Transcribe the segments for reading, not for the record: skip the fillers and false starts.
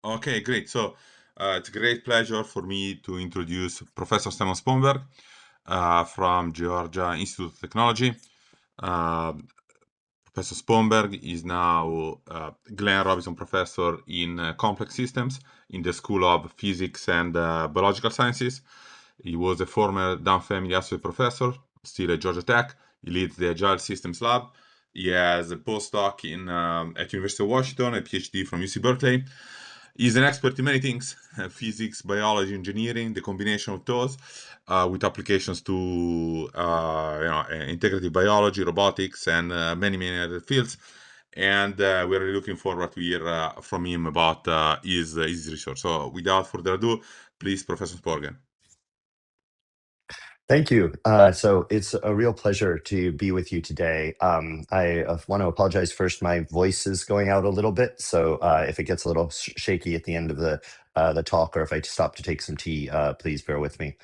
Okay, great. So it's a great pleasure for me to introduce Professor Sponberg from Georgia Institute of Technology. Uh, Professor Sponberg is now Glen Robinson Professor in Complex Systems in the School of Physics and Biological Sciences. He was a former Dunn Family Associate Professor, still at Georgia Tech. He leads the Agile Systems Lab. He has a postdoc at University of Washington, a PhD from UC Berkeley. He's an expert in many things: physics, biology, engineering, the combination of those, with applications to integrative biology, robotics, and many other fields. And we're really looking forward to hear from him about his research. So, without further ado, please, Professor Sporgen. Thank you. So it's a real pleasure to be with you today. I want to apologize first. My voice is going out a little bit, so if it gets a little shaky at the end of the talk, or if I stop to take some tea, please bear with me.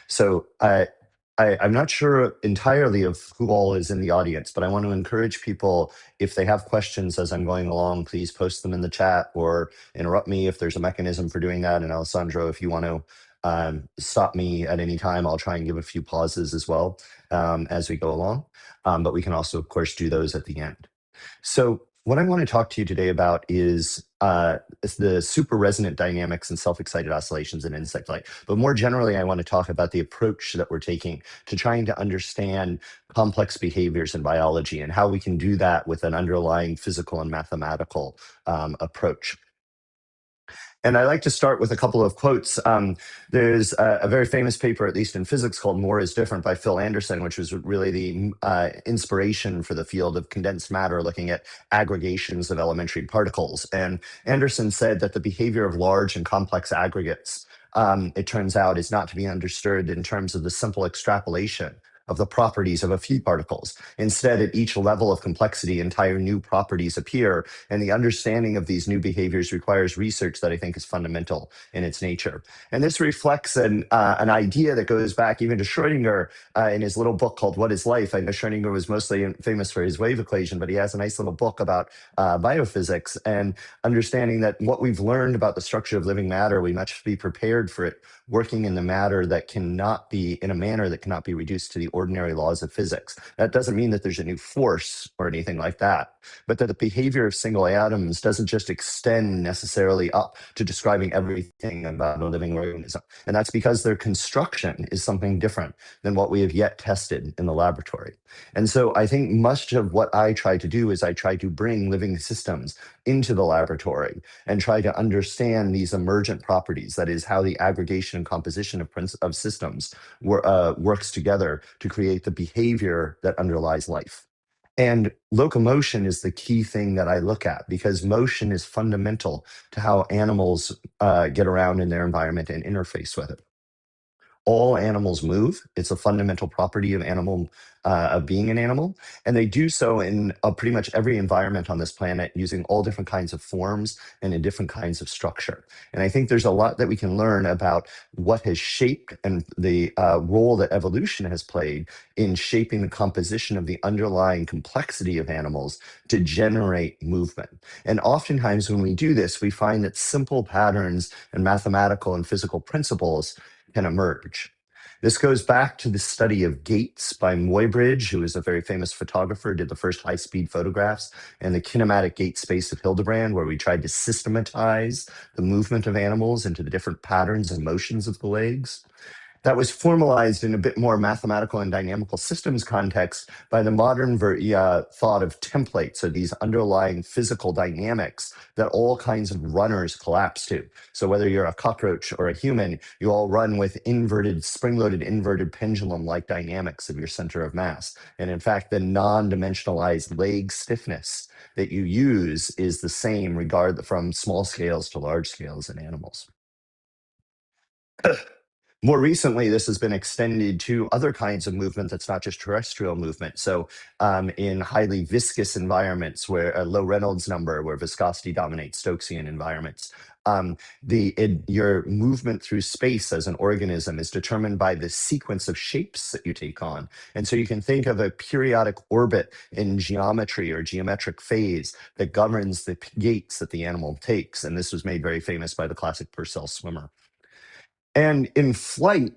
So I'm not sure entirely of who all is in the audience, but I want to encourage people, if they have questions as I'm going along, please post them in the chat or interrupt me if there's a mechanism for doing that. And Alessandro, if you want to stop me at any time. I'll try and give a few pauses as well as we go along. But we can also, of course, do those at the end. So what I want to talk to you today about is the super-resonant dynamics and self-excited oscillations in insect life. But more generally, I want to talk about the approach that we're taking to trying to understand complex behaviors in biology and how we can do that with an underlying physical and mathematical approach. And I like to start with a couple of quotes. There's a very famous paper, at least in physics, called More is Different by Phil Anderson, which was really the inspiration for the field of condensed matter, looking at aggregations of elementary particles. And Anderson said that the behavior of large and complex aggregates, it turns out, is not to be understood in terms of the simple extrapolation of the properties of a few particles. Instead, at each level of complexity, entire new properties appear, and the understanding of these new behaviors requires research that I think is fundamental in its nature. And this reflects an idea that goes back even to Schrödinger in his little book called What is Life? I know Schrödinger was mostly famous for his wave equation, but he has a nice little book about biophysics and understanding that what we've learned about the structure of living matter, we must be prepared for it working in the matter that cannot be, in a manner that cannot be reduced to the ordinary laws of physics. That doesn't mean that there's a new force or anything like that, but that the behavior of single atoms doesn't just extend necessarily up to describing everything about a living organism. And that's because their construction is something different than what we have yet tested in the laboratory. And so I think much of what I try to do is I try to bring living systems into the laboratory and try to understand these emergent properties, that is, how the aggregation and composition of systems works together to create the behavior that underlies life. And locomotion is the key thing that I look at, because motion is fundamental to how animals get around in their environment and interface with it. All animals move. It's a fundamental property of being an animal, and they do so in pretty much every environment on this planet, using all different kinds of forms and in different kinds of structure. And I think there's a lot that we can learn about what has shaped and the role that evolution has played in shaping the composition of the underlying complexity of animals to generate movement. And oftentimes when we do this, we find that simple patterns and mathematical and physical principles can emerge. This goes back to the study of gates by Muybridge, who is a very famous photographer, did the first high-speed photographs, and the kinematic gate space of Hildebrand, where we tried to systematize the movement of animals into the different patterns and motions of the legs. That was formalized in a bit more mathematical and dynamical systems context by the modern thought of templates, so these underlying physical dynamics that all kinds of runners collapse to. So whether you're a cockroach or a human, you all run with inverted, spring-loaded, inverted pendulum-like dynamics of your center of mass. And in fact, the non-dimensionalized leg stiffness that you use is the same from small scales to large scales in animals. More recently, this has been extended to other kinds of movement that's not just terrestrial movement. So, in highly viscous environments, where a low Reynolds number, where viscosity dominates Stokesian environments, your movement through space as an organism is determined by the sequence of shapes that you take on. And so you can think of a periodic orbit in geometry or geometric phase that governs the gaits that the animal takes. And this was made very famous by the classic Purcell swimmer. And in flight,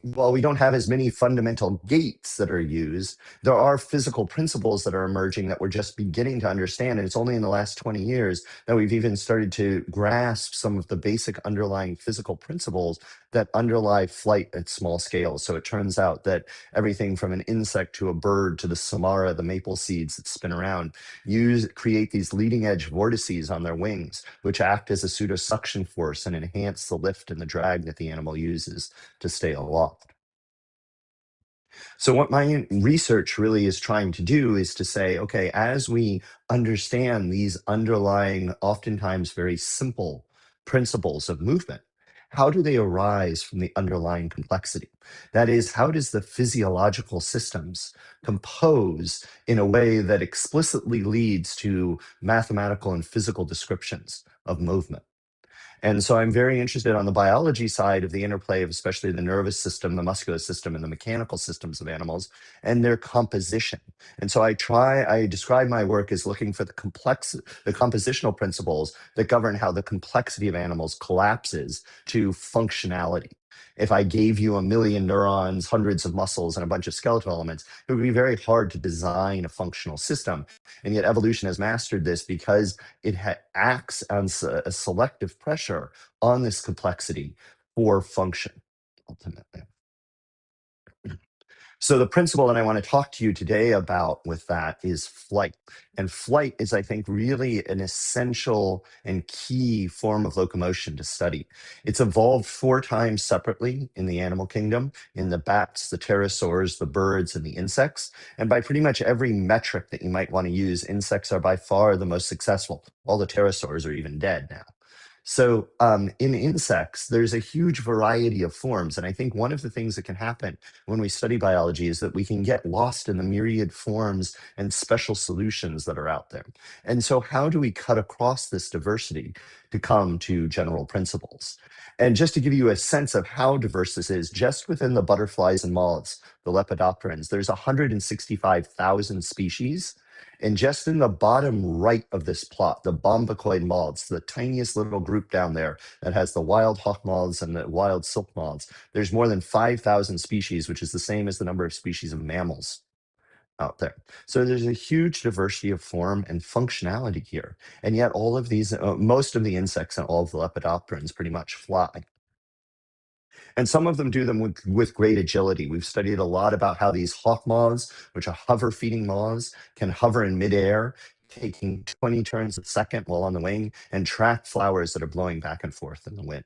while we don't have as many fundamental gates that are used, there are physical principles that are emerging that we're just beginning to understand. And it's only in the last 20 years that we've even started to grasp some of the basic underlying physical principles that underlie flight at small scales. So it turns out that everything from an insect to a bird to the samara, the maple seeds that spin around, create these leading edge vortices on their wings, which act as a pseudo suction force and enhance the lift and the drag that the animal uses to stay aloft. So, what my research really is trying to do is to say, okay, as we understand these underlying, oftentimes very simple principles of movement, how do they arise from the underlying complexity? That is, how does the physiological systems compose in a way that explicitly leads to mathematical and physical descriptions of movement? And so I'm very interested on the biology side of the interplay of especially the nervous system, the muscular system, and the mechanical systems of animals and their composition. And so I describe my work as looking for the compositional principles that govern how the complexity of animals collapses to functionality. If I gave you a million neurons, hundreds of muscles, and a bunch of skeletal elements, it would be very hard to design a functional system. And yet evolution has mastered this because it acts as a selective pressure on this complexity for function, ultimately. So the principle that I want to talk to you today about with that is flight. And flight is, I think, really an essential and key form of locomotion to study. It's evolved four times separately in the animal kingdom, in the bats, the pterosaurs, the birds, and the insects. And by pretty much every metric that you might want to use, insects are by far the most successful. All the pterosaurs are even dead now. So, in insects, there's a huge variety of forms. And I think one of the things that can happen when we study biology is that we can get lost in the myriad forms and special solutions that are out there. And so, how do we cut across this diversity to come to general principles? And just to give you a sense of how diverse this is, just within the butterflies and moths, the lepidopterans, there's 165,000 species. And just in the bottom right of this plot, the bombicoid moths, the tiniest little group down there that has the wild hawk moths and the wild silk moths, there's more than 5,000 species, which is the same as the number of species of mammals out there. So there's a huge diversity of form and functionality here. And yet all of these, most of the insects and all of the lepidopterans pretty much fly. And some of them do them with great agility. We've studied a lot about how these hawk moths, which are hover feeding moths, can hover in midair, taking 20 turns a second while on the wing and track flowers that are blowing back and forth in the wind.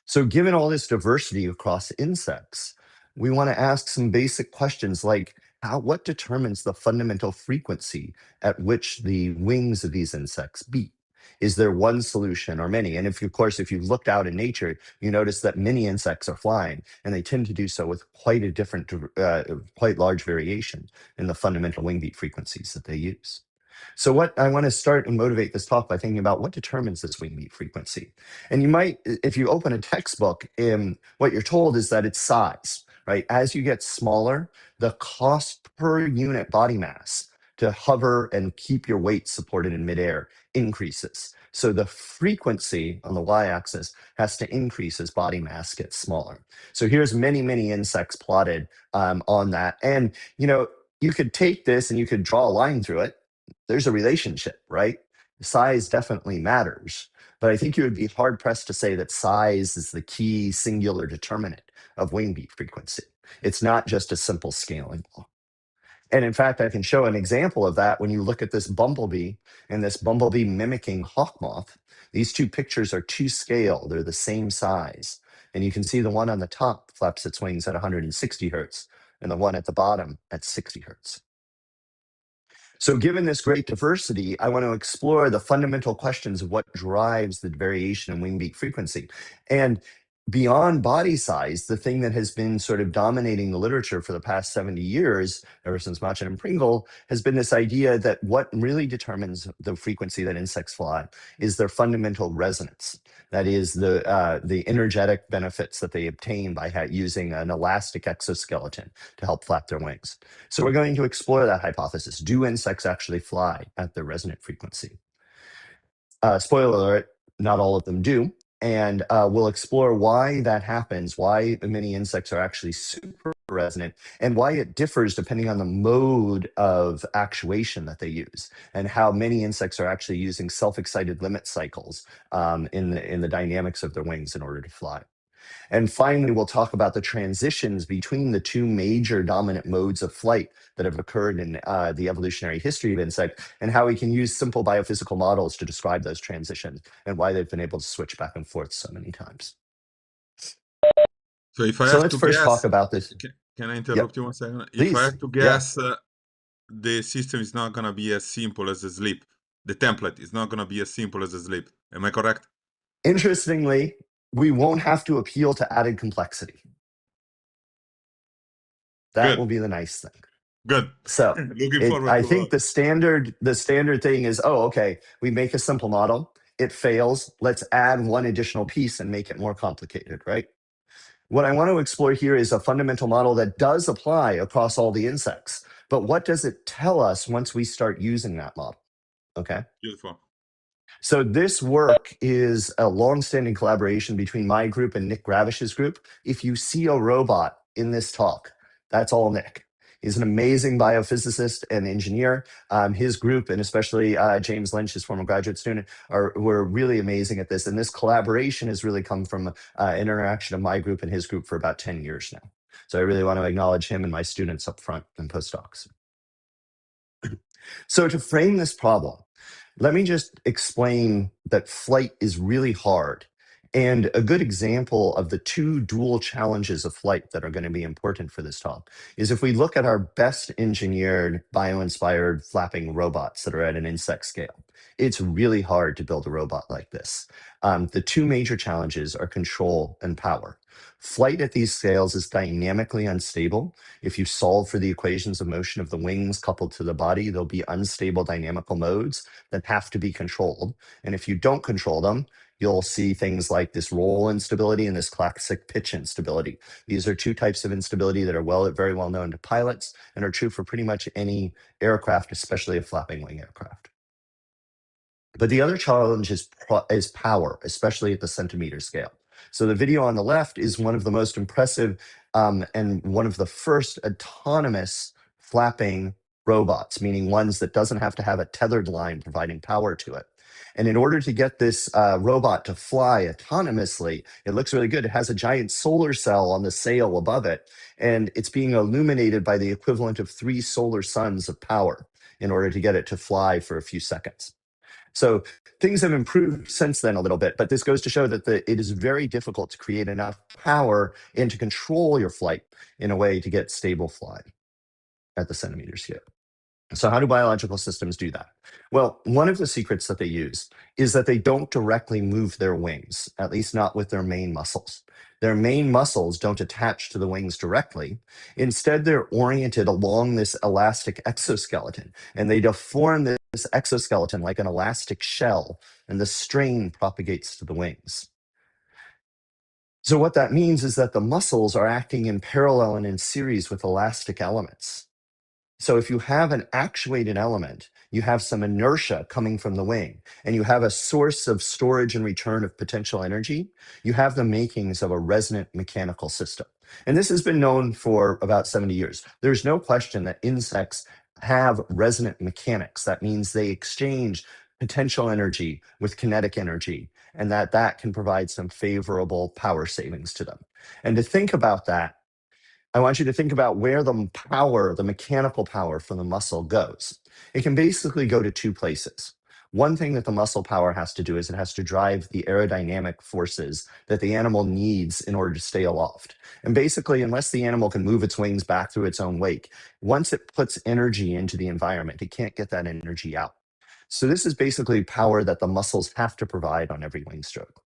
So, given all this diversity across insects, we want to ask some basic questions like what determines the fundamental frequency at which the wings of these insects beat? Is there one solution or many? And if, of course, if you looked out in nature, you notice that many insects are flying, and they tend to do so with quite a different, quite large variation in the fundamental wing beat frequencies that they use. So, what I want to start and motivate this talk by thinking about what determines this wing beat frequency. And you might, if you open a textbook, what you're told is that it's size, right? As you get smaller, the cost per unit body mass to hover and keep your weight supported in midair increases. So the frequency on the y-axis has to increase as body mass gets smaller. So here's many, many insects plotted on that. And, you could take this and you could draw a line through it. There's a relationship, right? Size definitely matters. But I think you would be hard pressed to say that size is the key singular determinant of wing beat frequency. It's not just a simple scaling law. And in fact, I can show an example of that when you look at this bumblebee and this bumblebee mimicking hawk moth. These two pictures are to scale, they're the same size. And you can see the one on the top flaps its wings at 160 hertz, and the one at the bottom at 60 hertz. So, given this great diversity, I want to explore the fundamental questions of what drives the variation in wing beat frequency. And beyond body size, the thing that has been sort of dominating the literature for the past 70 years, ever since Machen and Pringle, has been this idea that what really determines the frequency that insects fly is their fundamental resonance. That is the energetic benefits that they obtain by using an elastic exoskeleton to help flap their wings. So we're going to explore that hypothesis. Do insects actually fly at their resonant frequency? Spoiler alert, not all of them do. And we'll explore why that happens, why many insects are actually super resonant, and why it differs depending on the mode of actuation that they use, and how many insects are actually using self-excited limit cycles in the dynamics of their wings in order to fly. And finally, we'll talk about the transitions between the two major dominant modes of flight that have occurred in the evolutionary history of insect, and how we can use simple biophysical models to describe those transitions and why they've been able to switch back and forth so many times. So if I So have let's to first talk guess, about this. can I Yep, interrupt you 1 second? If I please. have to Yeah. guess, the system is not gonna be as simple as a sleep. The template is not gonna be as simple as a sleep. Am I correct? Interestingly, we won't have to appeal to added complexity. That Good, will be the nice thing. good. So Looking forward I to think the standard thing is, oh, okay, we make a simple model, it fails, let's add one additional piece and make it more complicated, right? What I want to explore here is a fundamental model that does apply across all the insects, but what does it tell us once we start using that model? Okay. beautiful. So this work is a long-standing collaboration between my group and Nick Gravish's group. If you see a robot in this talk, that's all Nick. He's an amazing biophysicist and engineer. His group, and especially James Lynch, his former graduate student, were really amazing at this. And this collaboration has really come from an interaction of my group and his group for about 10 years now. So I really want to acknowledge him and my students up front and postdocs. So to frame this problem, let me just explain that flight is really hard. And a good example of the two dual challenges of flight that are going to be important for this talk is if we look at our best engineered bio-inspired flapping robots that are at an insect scale. It's really hard to build a robot like this. The two major challenges are control and power. Flight at these scales is dynamically unstable. If you solve for the equations of motion of the wings coupled to the body, there'll be unstable dynamical modes that have to be controlled. And if you don't control them, you'll see things like this roll instability and this classic pitch instability. These are two types of instability that are very well known to pilots and are true for pretty much any aircraft, especially a flapping wing aircraft. But the other challenge is power, especially at the centimeter scale. So the video on the left is one of the most impressive and one of the first autonomous flapping robots, meaning ones that doesn't have to have a tethered line providing power to it. And in order to get this robot to fly autonomously, it looks really good. It has a giant solar cell on the sail above it, and it's being illuminated by the equivalent of 3 solar suns of power in order to get it to fly for a few seconds. So things have improved since then a little bit, but this goes to show that it is very difficult to create enough power and to control your flight in a way to get stable flying at the centimeter scale. So how do biological systems do that? Well, one of the secrets that they use is that they don't directly move their wings, at least not with their main muscles. Their main muscles don't attach to the wings directly. Instead, they're oriented along this elastic exoskeleton, and they deform this exoskeleton like an elastic shell, and the strain propagates to the wings. So what that means is that the muscles are acting in parallel and in series with elastic elements. So if you have an actuated element, you have some inertia coming from the wing, and you have a source of storage and return of potential energy, you have the makings of a resonant mechanical system. And this has been known for about 70 years. There's no question that insects have resonant mechanics. That means they exchange potential energy with kinetic energy, and that can provide some favorable power savings to them. And to think about that, I want you to think about where the power, the mechanical power from the muscle goes. It can basically go to two places. One thing that the muscle power has to do is it has to drive the aerodynamic forces that the animal needs in order to stay aloft. And basically, unless the animal can move its wings back through its own wake, once it puts energy into the environment, it can't get that energy out. So this is basically power that the muscles have to provide on every wing stroke.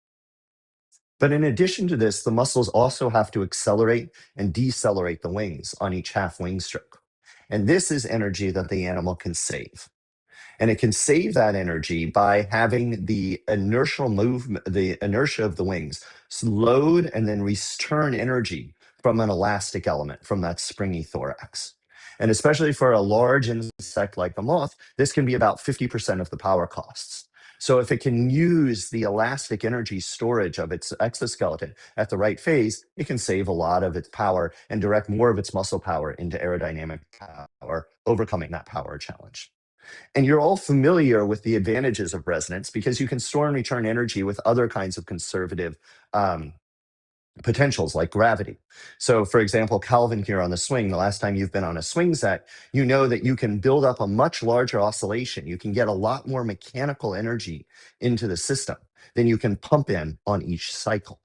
But in addition to this, the muscles also have to accelerate and decelerate the wings on each half wing stroke. And this is energy that the animal can save. And it can save that energy by having the inertial movement, the inertia of the wings load and then return energy from an elastic element, from that springy thorax. And especially for a large insect like the moth, this can be about 50% of the power costs. So if it can use the elastic energy storage of its exoskeleton at the right phase, it can save a lot of its power and direct more of its muscle power into aerodynamic power, overcoming that power challenge. And you're all familiar with the advantages of resonance because you can store and return energy with other kinds of conservative um, potentials like gravity. So, for example, Calvin here on the swing, the last time you've been on a swing set, you know that you can build up a much larger oscillation. You can get a lot more mechanical energy into the system than you can pump in on each cycle.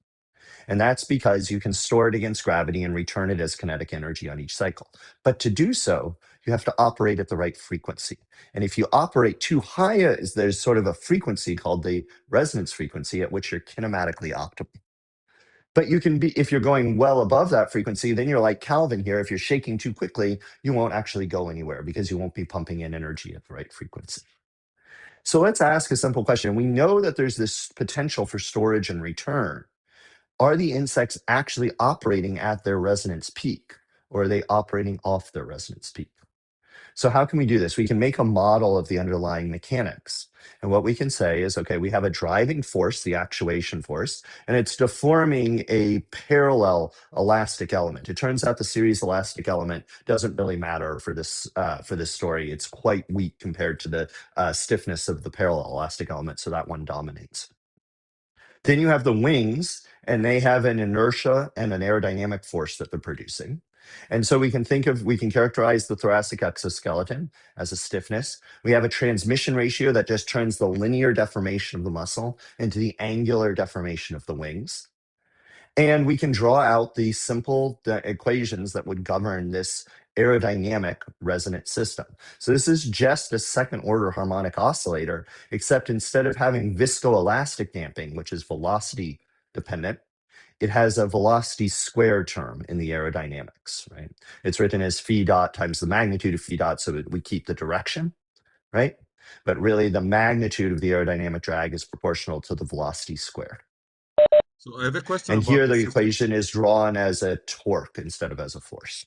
And that's because you can store it against gravity and return it as kinetic energy on each cycle. But to do so, you have to operate at the right frequency. And if you operate too high, there's sort of a frequency called the resonance frequency at which you're kinematically optimal. But you can be, if you're going well above that frequency, then you're like Calvin here. If you're shaking too quickly, you won't actually go anywhere because you won't be pumping in energy at the right frequency. So let's ask a simple question. We know that there's this potential for storage and return. Are the insects actually operating at their resonance peak, or are they operating off their resonance peak? So how can we do this? We can make a model of the underlying mechanics. And what we can say is, okay, we have a driving force, the actuation force, and it's deforming a parallel elastic element. It turns out the series elastic element doesn't really matter for this story. It's quite weak compared to the stiffness of the parallel elastic element, so that one dominates. Then you have the wings, and they have an inertia and an aerodynamic force that they're producing. And so we can characterize the thoracic exoskeleton as a stiffness. We have a transmission ratio that just turns the linear deformation of the muscle into the angular deformation of the wings. And we can draw out the simple equations that would govern this aerodynamic resonant system. So this is just a second order harmonic oscillator, except instead of having viscoelastic damping, which is velocity dependent, it has a velocity square term in the aerodynamics, right? It's written as phi dot times the magnitude of phi dot, so that we keep the direction, right? But really the magnitude of the aerodynamic drag is proportional to the velocity squared. So I have a question And about here the the system. equation is drawn as a torque instead of as a force.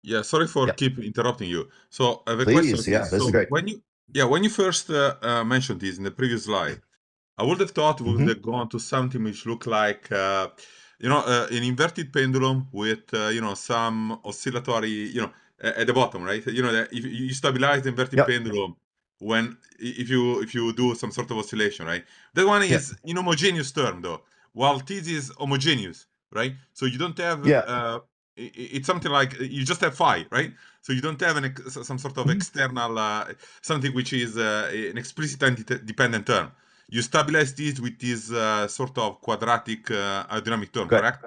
Yeah, sorry for Yep. keep interrupting you. So I have a question Please. on Yeah, this. this is So great. when you first mentioned this in the previous slide, I would have thought we would Hmm. have gone to something which looked like, an inverted pendulum with, some oscillatory, at the bottom, right? That if you stabilize the inverted Yep. pendulum when if you do some sort of oscillation, right? That one Yep. is in homogeneous term though, while this is homogeneous, right? So you don't have Yeah. it's something like you just have phi, right? So you don't have some sort of Mhm. external something which is an explicit dependent term. You stabilize this with this sort of quadratic aerodynamic term, Good. correct?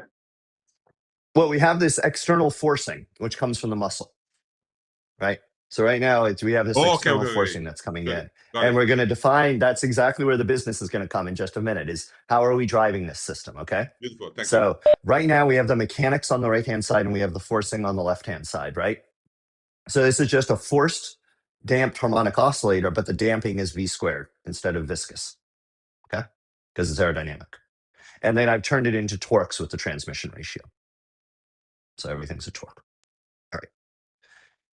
Well, we have this external forcing, which comes from the muscle, right? So right now we have this Oh, okay, external okay, okay. forcing that's coming Got it. in. Got And it. we're going to define that's exactly where the business is going to come in just a minute is how are we driving this system? Okay. Beautiful. Thank you. So right now we have the mechanics on the right hand side and we have the forcing on the left hand side, right? So this is just a forced damped harmonic oscillator, but the damping is V squared instead of viscous. Okay. Because it's aerodynamic. And then I've turned it into torques with the transmission ratio. So everything's a torque. All right.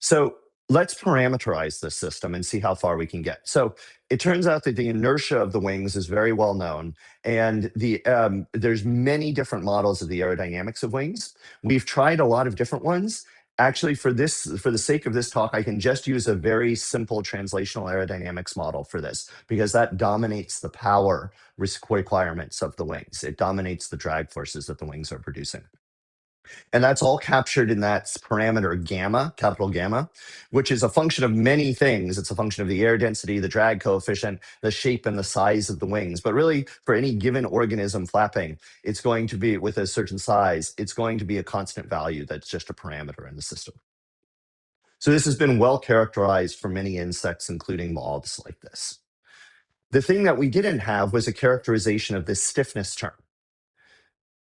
So let's parameterize this system and see how far we can get. So it turns out that the inertia of the wings is very well known, and there's many different models of the aerodynamics of wings. We've tried a lot of different ones. Actually, for the sake of this talk, I can just use a very simple translational aerodynamics model for this because that dominates the power requirements of the wings. It dominates the drag forces that the wings are producing. And that's all captured in that parameter gamma, capital gamma, which is a function of many things. It's a function of the air density, the drag coefficient, the shape and the size of the wings. But really, for any given organism flapping, it's going to be with a certain size, it's going to be a constant value that's just a parameter in the system. So this has been well characterized for many insects, including moths like this. The thing that we didn't have was a characterization of this stiffness term.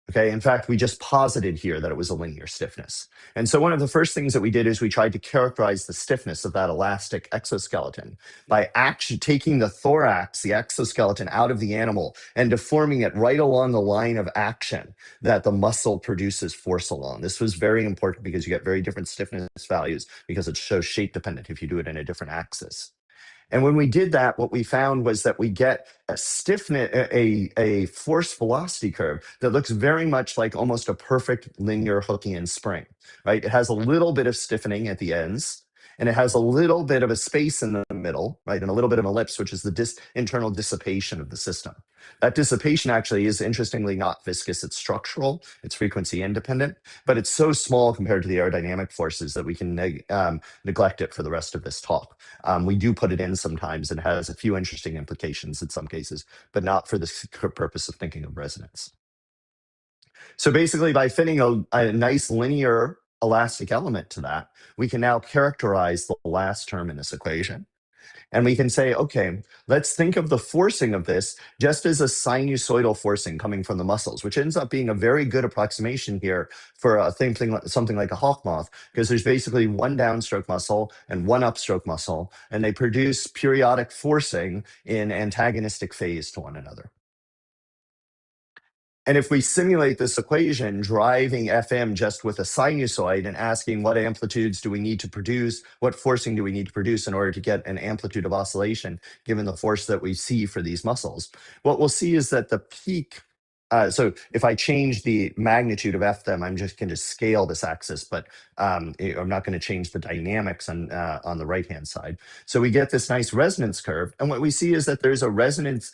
Okay, in fact, we just posited here that it was a linear stiffness. And so one of the first things that we did is we tried to characterize the stiffness of that elastic exoskeleton by actually taking the thorax, the exoskeleton, out of the animal and deforming it right along the line of action that the muscle produces force along. This was very important because you get very different stiffness values because it's so shape dependent if you do it in a different axis. And when we did that, what we found was that we get a stiffness, a force velocity curve that looks very much like almost a perfect linear Hookean spring, right? It has a little bit of stiffening at the ends, and it has a little bit of a space in the middle, right? And a little bit of an ellipse, which is the internal dissipation of the system. That dissipation actually is interestingly not viscous, it's structural, it's frequency independent, but it's so small compared to the aerodynamic forces that we can neglect it for the rest of this talk. We do put it in sometimes and has a few interesting implications in some cases, but not for the purpose of thinking of resonance. So basically, by fitting a nice linear elastic element to that, we can now characterize the last term in this equation. And we can say, okay, let's think of the forcing of this just as a sinusoidal forcing coming from the muscles, which ends up being a very good approximation here for something like a hawk moth, because there's basically one downstroke muscle and one upstroke muscle, and they produce periodic forcing in antagonistic phase to one another. And if we simulate this equation, driving FM just with a sinusoid and asking what amplitudes do we need to produce, what forcing do we need to produce in order to get an amplitude of oscillation, given the force that we see for these muscles, what we'll see is that the peak, so if I change the magnitude of FM, I'm just going to scale this axis, but I'm not going to change the dynamics on the right-hand side. So we get this nice resonance curve. And what we see is that there's a resonance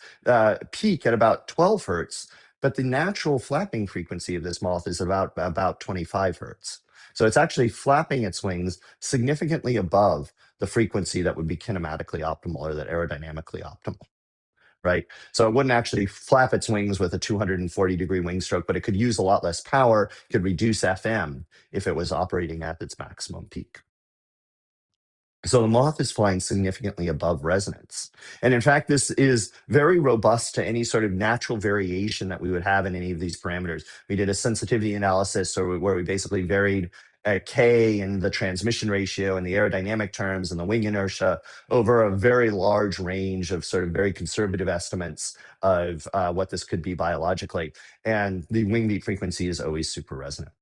peak at about 12 hertz, but the natural flapping frequency of this moth is about 25 hertz. So it's actually flapping its wings significantly above the frequency that would be kinematically optimal or that aerodynamically optimal, right? So it wouldn't actually flap its wings with a 240-degree wing stroke, but it could use a lot less power, could reduce FM if it was operating at its maximum peak. So the moth is flying significantly above resonance. And in fact, this is very robust to any sort of natural variation that we would have in any of these parameters. We did a sensitivity analysis where we basically varied K and the transmission ratio and the aerodynamic terms and the wing inertia over a very large range of sort of very conservative estimates of what this could be biologically. And the wing beat frequency is always super resonant.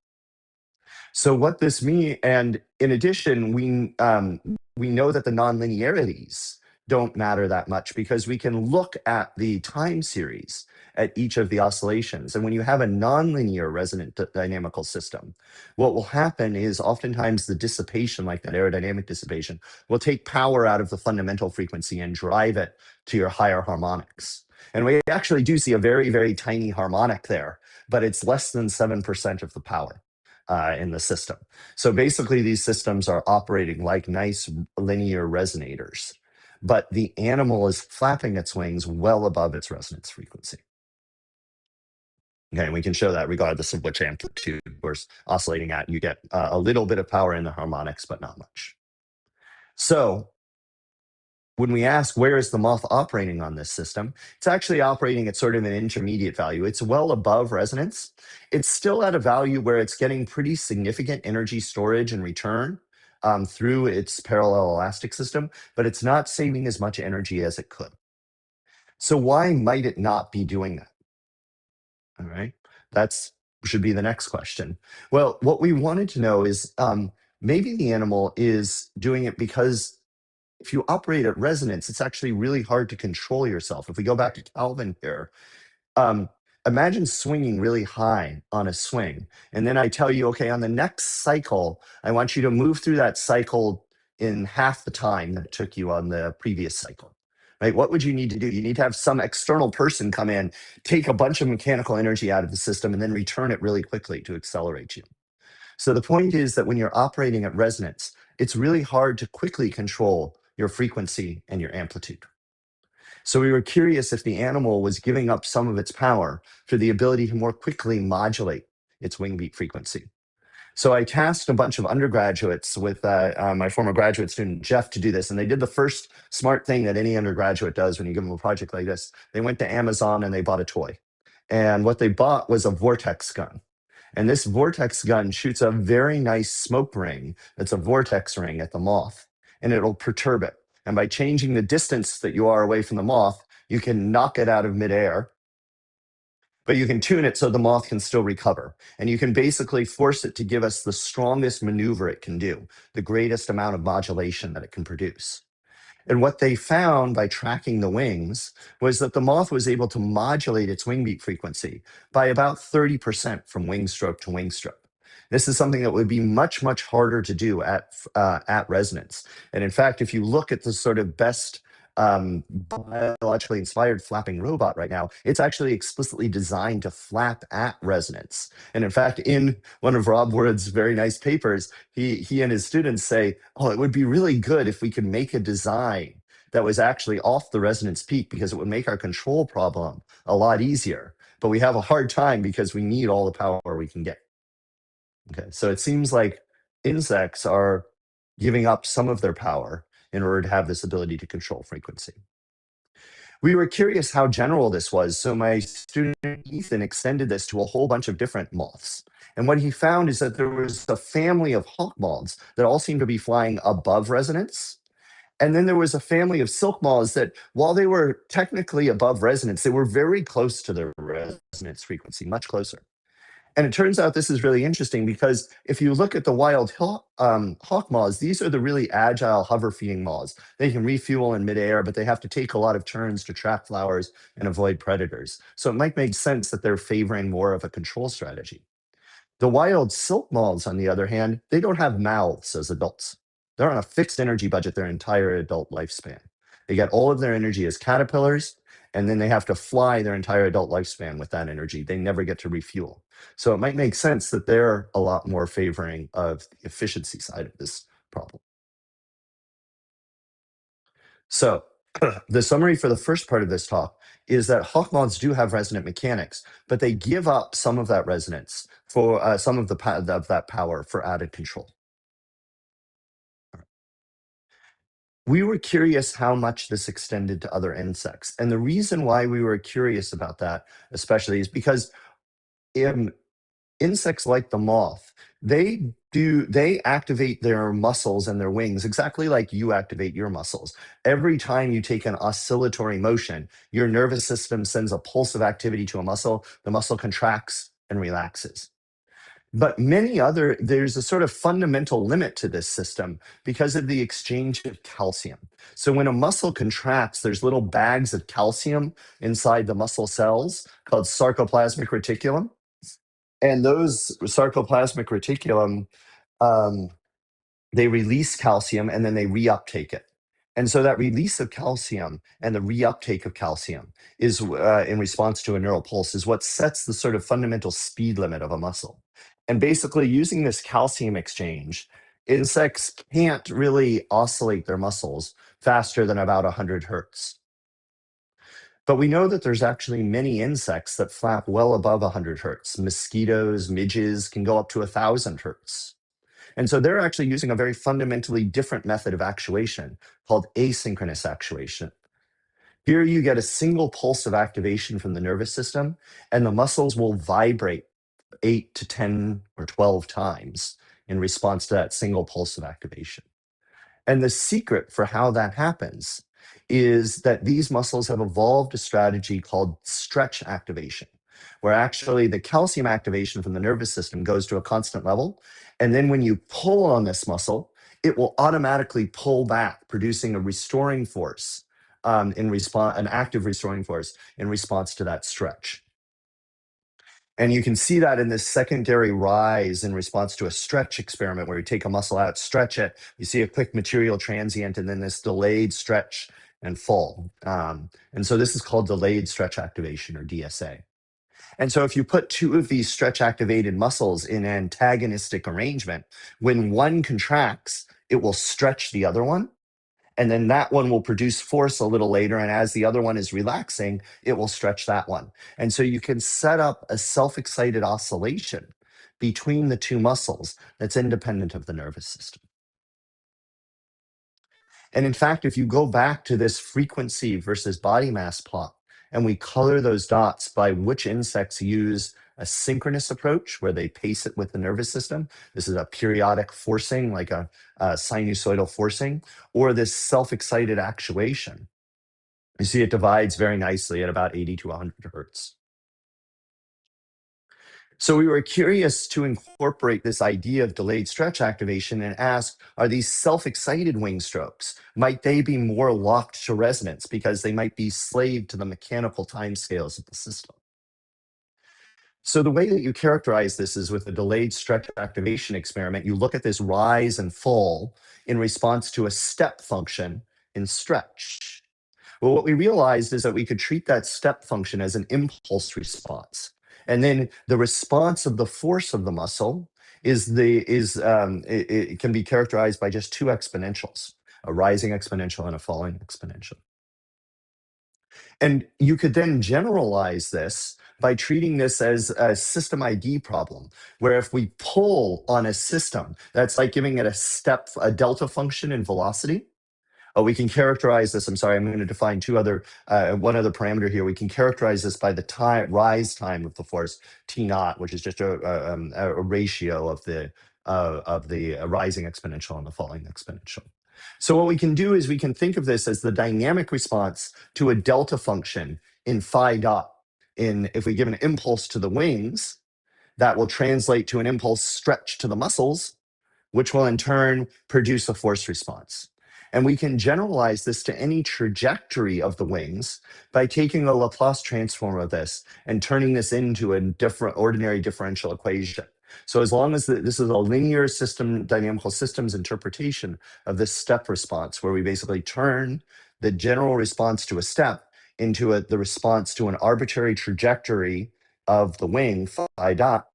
So what this means, and in addition, we know that the nonlinearities don't matter that much because we can look at the time series at each of the oscillations. And when you have a nonlinear resonant dynamical system, what will happen is oftentimes the dissipation, like that aerodynamic dissipation, will take power out of the fundamental frequency and drive it to your higher harmonics. And we actually do see a very, very tiny harmonic there, but it's less than 7% of the power in the system. So basically, these systems are operating like nice linear resonators, but the animal is flapping its wings well above its resonance frequency. Okay, and we can show that regardless of which amplitude we're oscillating at, you get a little bit of power in the harmonics, but not much. So when we ask where is the moth operating on this system, it's actually operating at sort of an intermediate value. It's well above resonance. It's still at a value where it's getting pretty significant energy storage and return through its parallel elastic system, but it's not saving as much energy as it could. So why might it not be doing that? All right, that's should be the next question. Well, what we wanted to know is maybe the animal is doing it because if you operate at resonance, it's actually really hard to control yourself. If we go back to Calvin here, um, imagine swinging really high on a swing. And then I tell you, okay, on the next cycle, I want you to move through that cycle in half the time that it took you on the previous cycle. Right? What would you need to do? You need to have some external person come in, take a bunch of mechanical energy out of the system, and then return it really quickly to accelerate you. So the point is that when you're operating at resonance, it's really hard to quickly control your frequency and your amplitude. So we were curious if the animal was giving up some of its power for the ability to more quickly modulate its wing beat frequency. So I tasked a bunch of undergraduates with my former graduate student, Jeff, to do this. And they did the first smart thing that any undergraduate does when you give them a project like this. They went to Amazon and they bought a toy. And what they bought was a vortex gun. And this vortex gun shoots a very nice smoke ring that's a vortex ring at the moth, and it'll perturb it. And by changing the distance that you are away from the moth, you can knock it out of midair, but you can tune it so the moth can still recover. And you can basically force it to give us the strongest maneuver it can do, the greatest amount of modulation that it can produce. And what they found by tracking the wings was that the moth was able to modulate its wing beat frequency by about 30% from wing stroke to wing stroke. This is something that would be much, much harder to do at resonance. And in fact, if you look at the sort of best biologically inspired flapping robot right now, it's actually explicitly designed to flap at resonance. And in fact, in one of Rob Wood's very nice papers, he and his students say, oh, it would be really good if we could make a design that was actually off the resonance peak, because it would make our control problem a lot easier. But we have a hard time because we need all the power we can get. Okay, so it seems like insects are giving up some of their power in order to have this ability to control frequency. We were curious how general this was, so my student Ethan extended this to a whole bunch of different moths. And what he found is that there was a family of hawk moths that all seemed to be flying above resonance. And then there was a family of silk moths that, while they were technically above resonance, they were very close to their resonance frequency, much closer. And it turns out this is really interesting because if you look at the wild hawk moths, these are the really agile hover feeding moths. They can refuel in midair, but they have to take a lot of turns to track flowers and avoid predators. So it might make sense that they're favoring more of a control strategy. The wild silk moths, on the other hand, they don't have mouths as adults. They're on a fixed energy budget their entire adult lifespan. They get all of their energy as caterpillars, and then they have to fly their entire adult lifespan with that energy. They never get to refuel. So it might make sense that they're a lot more favoring of the efficiency side of this problem. So the summary for the first part of this talk is that hawk moths do have resonant mechanics, but they give up some of that resonance for some of that power for added control. We were curious how much this extended to other insects. And the reason why we were curious about that, especially, is because insects like the moth, they activate their muscles and their wings exactly like you activate your muscles. Every time you take an oscillatory motion, your nervous system sends a pulse of activity to a muscle, the muscle contracts and relaxes. But there's a sort of fundamental limit to this system because of the exchange of calcium. So when a muscle contracts, there's little bags of calcium inside the muscle cells called sarcoplasmic reticulum. And those sarcoplasmic reticulum, um, they release calcium and then they reuptake it. And so that release of calcium and the reuptake of calcium is in response to a neural pulse is what sets the sort of fundamental speed limit of a muscle. And basically using this calcium exchange, insects can't really oscillate their muscles faster than about 100 hertz. But we know that there's actually many insects that flap well above 100 hertz. Mosquitoes, midges can go up to 1,000 hertz. And so they're actually using a very fundamentally different method of actuation called asynchronous actuation. Here you get a single pulse of activation from the nervous system, and the muscles will vibrate 8 to 10 or 12 times in response to that single pulse of activation. And the secret for how that happens is that these muscles have evolved a strategy called stretch activation, where actually the calcium activation from the nervous system goes to a constant level. And then when you pull on this muscle, it will automatically pull back, producing a restoring force an active restoring force in response to that stretch. And you can see that in this secondary rise in response to a stretch experiment where you take a muscle out, stretch it, you see a quick material transient, and then this delayed stretch and fall. And so this is called delayed stretch activation, or DSA. And so if you put two of these stretch activated muscles in antagonistic arrangement, when one contracts, it will stretch the other one. And then that one will produce force a little later. And as the other one is relaxing, it will stretch that one. And so you can set up a self-excited oscillation between the two muscles that's independent of the nervous system. And in fact, if you go back to this frequency versus body mass plot and we color those dots by which insects use a synchronous approach where they pace it with the nervous system. This is a periodic forcing, like a sinusoidal forcing, or this self-excited actuation. You see it divides very nicely at about 80 to 100 hertz. So we were curious to incorporate this idea of delayed stretch activation and ask, are these self-excited wing strokes, might they be more locked to resonance because they might be slave to the mechanical timescales of the system? So the way that you characterize this is with a delayed stretch activation experiment. You look at this rise and fall in response to a step function in stretch. Well, what we realized is that we could treat that step function as an impulse response. And then the response of the force of the muscle it can be characterized by just two exponentials, a rising exponential and a falling exponential. And you could then generalize this by treating this as a system ID problem, where if we pull on a system, that's like giving it a delta function in velocity. We can characterize this. I'm sorry, I'm going to define one other parameter here. We can characterize this by the rise time of the force, T naught, which is just a ratio of the rising exponential and the falling exponential. So what we can do is we can think of this as the dynamic response to a delta function in phi dot. If we give an impulse to the wings, that will translate to an impulse stretch to the muscles, which will in turn produce a force response. And we can generalize this to any trajectory of the wings by taking a Laplace transform of this and turning this into a different ordinary differential equation. So as long as this is a linear system, dynamical systems interpretation of this step response, where we basically turn the general response to a step into the response to an arbitrary trajectory of the wing, phi dot,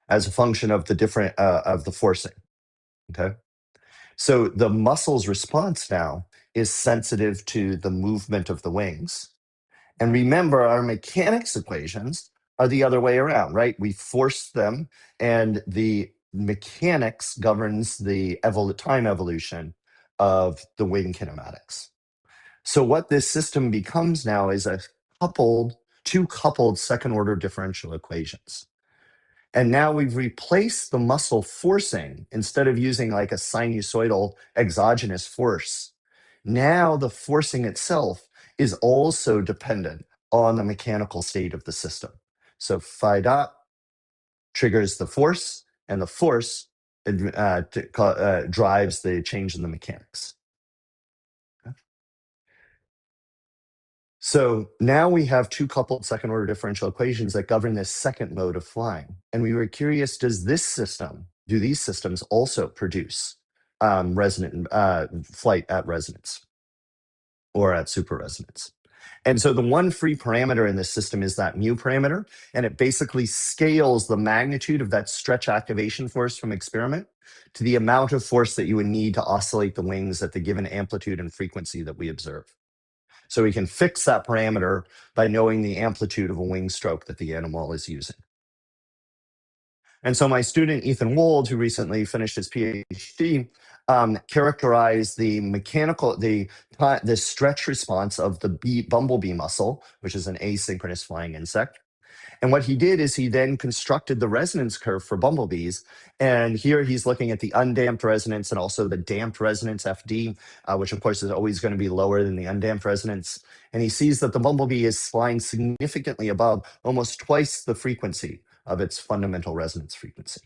as a function of the forcing. Okay. So the muscle's response now is sensitive to the movement of the wings. And remember, our mechanics equations are the other way around, right? We force them, and the mechanics governs the time evolution of the wing kinematics. So what this system becomes now is two coupled second order differential equations. And now we've replaced the muscle forcing instead of using like a sinusoidal exogenous force. Now the forcing itself is also dependent on the mechanical state of the system. So phi dot triggers the force, and the force drives the change in the mechanics. So now we have two coupled second order differential equations that govern this second mode of flying. And we were curious, do these systems also produce resonant flight at resonance or at super-resonance? And so the one free parameter in this system is that mu parameter, and it basically scales the magnitude of that stretch activation force from experiment to the amount of force that you would need to oscillate the wings at the given amplitude and frequency that we observe. So we can fix that parameter by knowing the amplitude of a wing stroke that the animal is using. And so my student, Ethan Wold, who recently finished his PhD, characterized the stretch response of the bumblebee muscle, which is an asynchronous flying insect. And what he did is he then constructed the resonance curve for bumblebees. And here he's looking at the undamped resonance and also the damped resonance, FD, which of course is always going to be lower than the undamped resonance. And he sees that the bumblebee is flying significantly above, almost twice the frequency of its fundamental resonance frequency.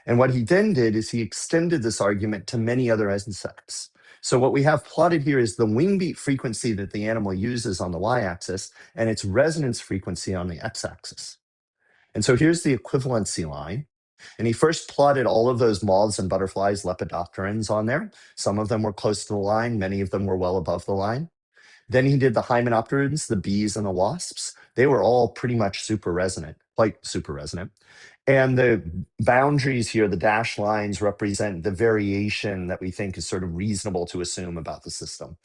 And what he then did is he extended this argument to many other insects. So what we have plotted here is the wing beat frequency that the animal uses on the y-axis and its resonance frequency on the x-axis. And so here's the equivalency line. And he first plotted all of those moths and butterflies, lepidopterans, on there. Some of them were close to the line. Many of them were well above the line. Then he did the hymenopterans, the bees and the wasps. They were all pretty much super resonant, quite super resonant. And the boundaries here, the dashed lines, represent the variation that we think is sort of reasonable to assume about the system.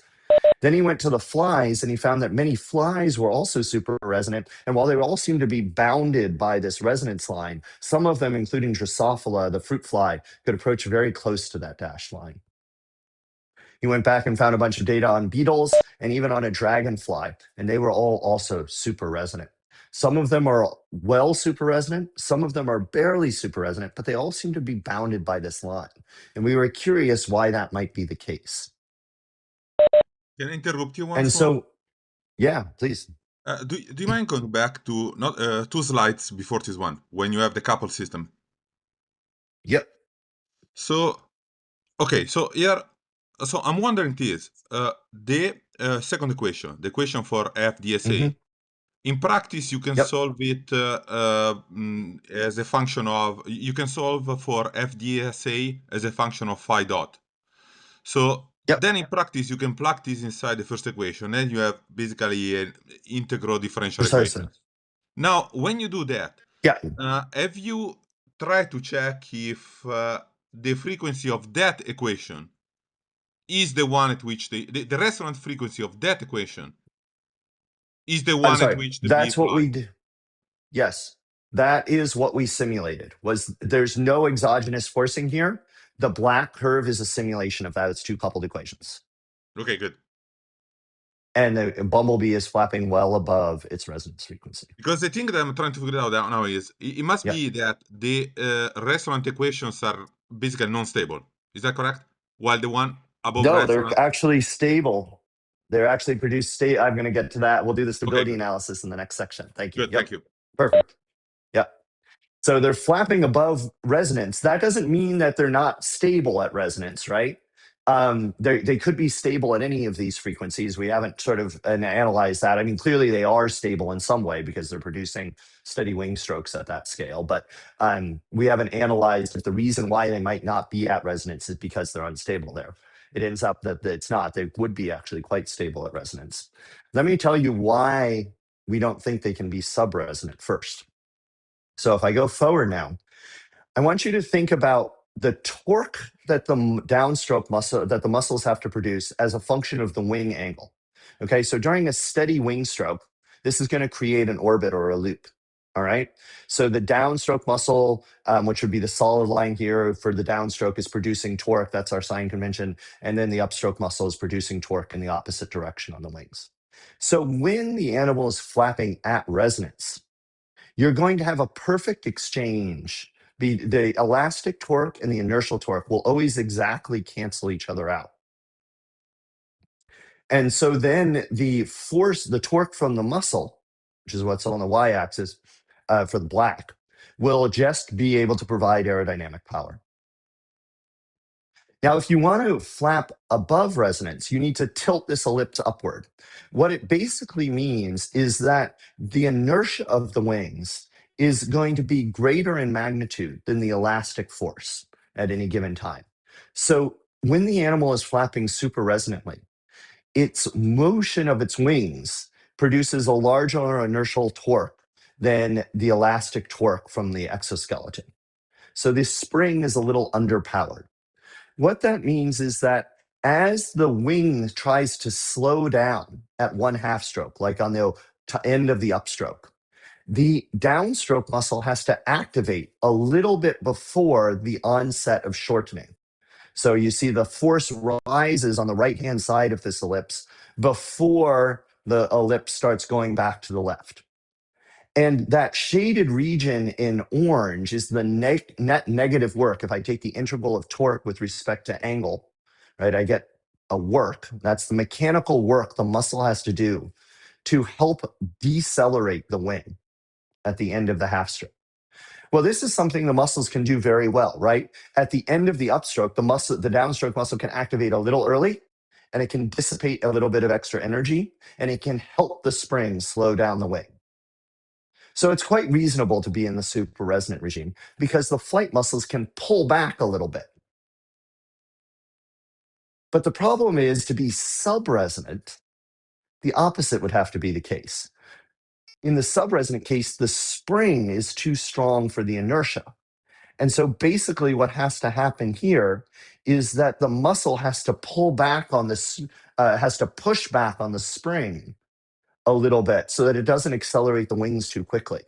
Then he went to the flies, and he found that many flies were also super resonant. And while they all seem to be bounded by this resonance line, some of them, including Drosophila, the fruit fly, could approach very close to that dashed line. He went back and found a bunch of data on beetles and even on a dragonfly, and they were all also super resonant. Some of them are well super resonant, some of them are barely super resonant, but they all seem to be bounded by this line. And we were curious why that might be the case. Can I interrupt you And once more? so, yeah, please. Do you mind going back to not 2 slides before this one when you have the couple system? Yep. So okay, so here, so I'm wondering this: the second equation, the equation for Hmm. FDSA. In practice, you can Yep. solve it as a function of. You can solve for FDSA as a function of phi dot. So Yep. then in practice, you can plug this inside the first equation, and you have basically an integral differential Precisely. equation. Now, when you do that, Yeah. have you tried to check if the frequency of that equation is the one at which the resonant frequency of that equation is the I'm one at sorry. which the bee That's what fly? we do. Yes, that is what we simulated. Was there's no exogenous forcing here. The black curve is a simulation of those two coupled equations. Okay, good. And the bumblebee is flapping well above its resonance frequency. Because the thing that I'm trying to figure out now is it must Yeah. be that the resonant equations are basically non-stable. Is that correct? While the one above No, they're resonant. actually stable. They're actually produced state. I'm going to get to that. We'll do the Okay, stability analysis in the next section. Thank you. good. Yep. Thank you. Perfect. Yeah. So they're flapping above resonance. That doesn't mean that they're not stable at resonance, right? They could be stable at any of these frequencies. We haven't sort of analyzed that. I mean, clearly they are stable in some way because they're producing steady wing strokes at that scale. But we haven't analyzed if the reason why they might not be at resonance is because they're unstable there. It ends up that it's not. They would be actually quite stable at resonance. Let me tell you why we don't think they can be sub-resonant first. So if I go forward now, I want you to think about the torque that the downstroke muscle that the muscles have to produce as a function of the wing angle. Okay, so during a steady wing stroke, this is going to create an orbit or a loop. All right, so the downstroke muscle, which would be the solid line here for the downstroke, is producing torque. That's our sign convention, and then the upstroke muscle is producing torque in the opposite direction on the wings. So when the animal is flapping at resonance, you're going to have a perfect exchange. The elastic torque and the inertial torque will always exactly cancel each other out. And so then the force, the torque from the muscle, which is what's on the y-axis for the black, will just be able to provide aerodynamic power. Now, if you want to flap above resonance, you need to tilt this ellipse upward. What it basically means is that the inertia of the wings is going to be greater in magnitude than the elastic force at any given time. So when the animal is flapping super resonantly, its motion of its wings produces a larger inertial torque than the elastic torque from the exoskeleton. So this spring is a little underpowered. What that means is that as the wing tries to slow down at 1/2 stroke, like on the end of the upstroke, the downstroke muscle has to activate a little bit before the onset of shortening. So you see the force rises on the right-hand side of this ellipse before the ellipse starts going back to the left. And that shaded region in orange is the net negative work. If I take the integral of torque with respect to angle, right, I get a work. That's the mechanical work the muscle has to do to help decelerate the wing at the end of the half stroke. Well, this is something the muscles can do very well, right? At the end of the upstroke, the downstroke muscle can activate a little early and it can dissipate a little bit of extra energy and it can help the spring slow down the wing. So it's quite reasonable to be in the super resonant regime because the flight muscles can pull back a little bit. But the problem is to be sub-resonant, the opposite would have to be the case. In the sub-resonant case, the spring is too strong for the inertia. And so basically what has to happen here is that the muscle has to pull back on this, has to push back on the spring a little bit so that it doesn't accelerate the wings too quickly.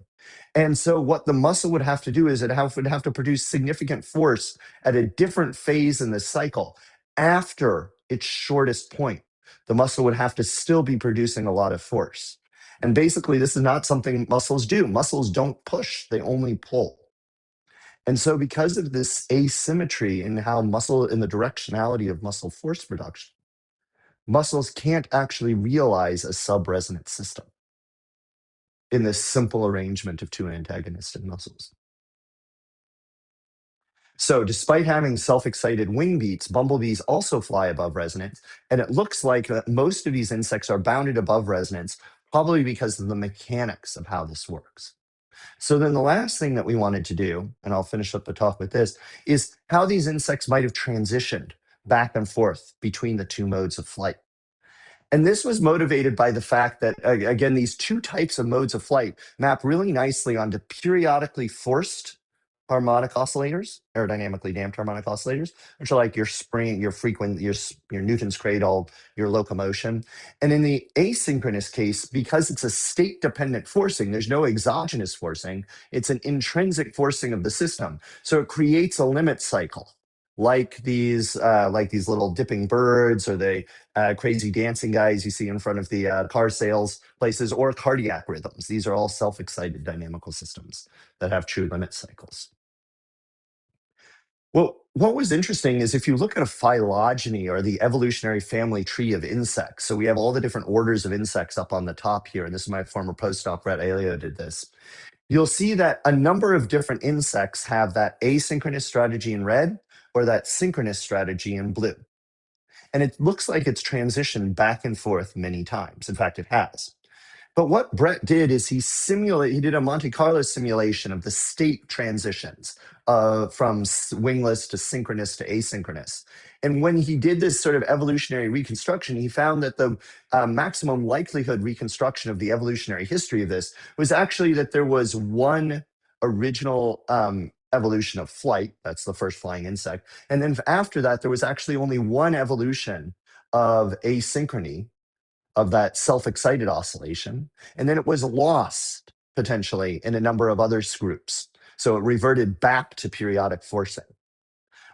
And so what the muscle would have to do is would have to produce significant force at a different phase in the cycle after its shortest point. The muscle would have to still be producing a lot of force. And basically, this is not something muscles do. Muscles don't push, they only pull. And so, because of this asymmetry in how muscle, in the directionality of muscle force production, muscles can't actually realize a sub-resonant system in this simple arrangement of two antagonistic muscles. So, despite having self-excited wing beats, bumblebees also fly above resonance, and it looks like most of these insects are bounded above resonance, probably because of the mechanics of how this works. So then the last thing that we wanted to do, and I'll finish up the talk with this, is how these insects might have transitioned back and forth between the two modes of flight. And this was motivated by the fact that, again, these two types of modes of flight map really nicely onto periodically forced harmonic oscillators, aerodynamically damped harmonic oscillators, which are like your spring, your frequent, your Newton's cradle, your locomotion. And in the asynchronous case, because it's a state-dependent forcing, there's no exogenous forcing, it's an intrinsic forcing of the system. So it creates a limit cycle. Like these little dipping birds or the crazy dancing guys you see in front of the car sales places, or cardiac rhythms. These are all self-excited dynamical systems that have true limit cycles. Well, what was interesting is if you look at a phylogeny or the evolutionary family tree of insects, so we have all the different orders of insects up on the top here, and this is my former postdoc, Brett Aleo, did this. You'll see that a number of different insects have that asynchronous strategy in red or that synchronous strategy in blue. And it looks like it's transitioned back and forth many times. In fact, it has. But what Brett did is he did a Monte Carlo simulation of the state transitions from wingless to synchronous to asynchronous. And when he did this sort of evolutionary reconstruction, he found that the maximum likelihood reconstruction of the evolutionary history of this was actually that there was one original evolution of flight. That's the first flying insect. And then after that, there was actually only one evolution of asynchrony, of that self-excited oscillation, and then it was lost potentially in a number of other groups. So it reverted back to periodic forcing.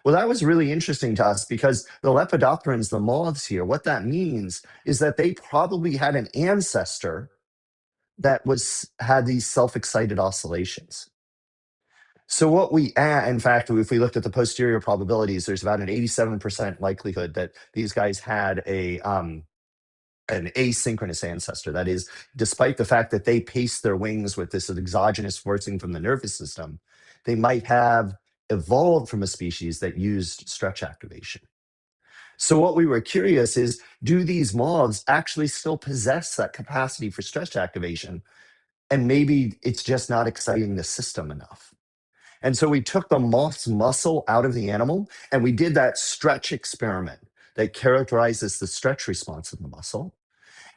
Well, that was really interesting to us because the lepidopterans, the moths here, what that means is that they probably had an ancestor that had these self-excited oscillations. So what we add, in fact, if we looked at the posterior probabilities, there's about an 87% likelihood that these guys had an asynchronous ancestor. That is, despite the fact that they pace their wings with this exogenous forcing from the nervous system, they might have evolved from a species that used stretch activation. So what we were curious is, do these moths actually still possess that capacity for stretch activation? And maybe it's just not exciting the system enough. And so we took the moth's muscle out of the animal and we did that stretch experiment that characterizes the stretch response of the muscle.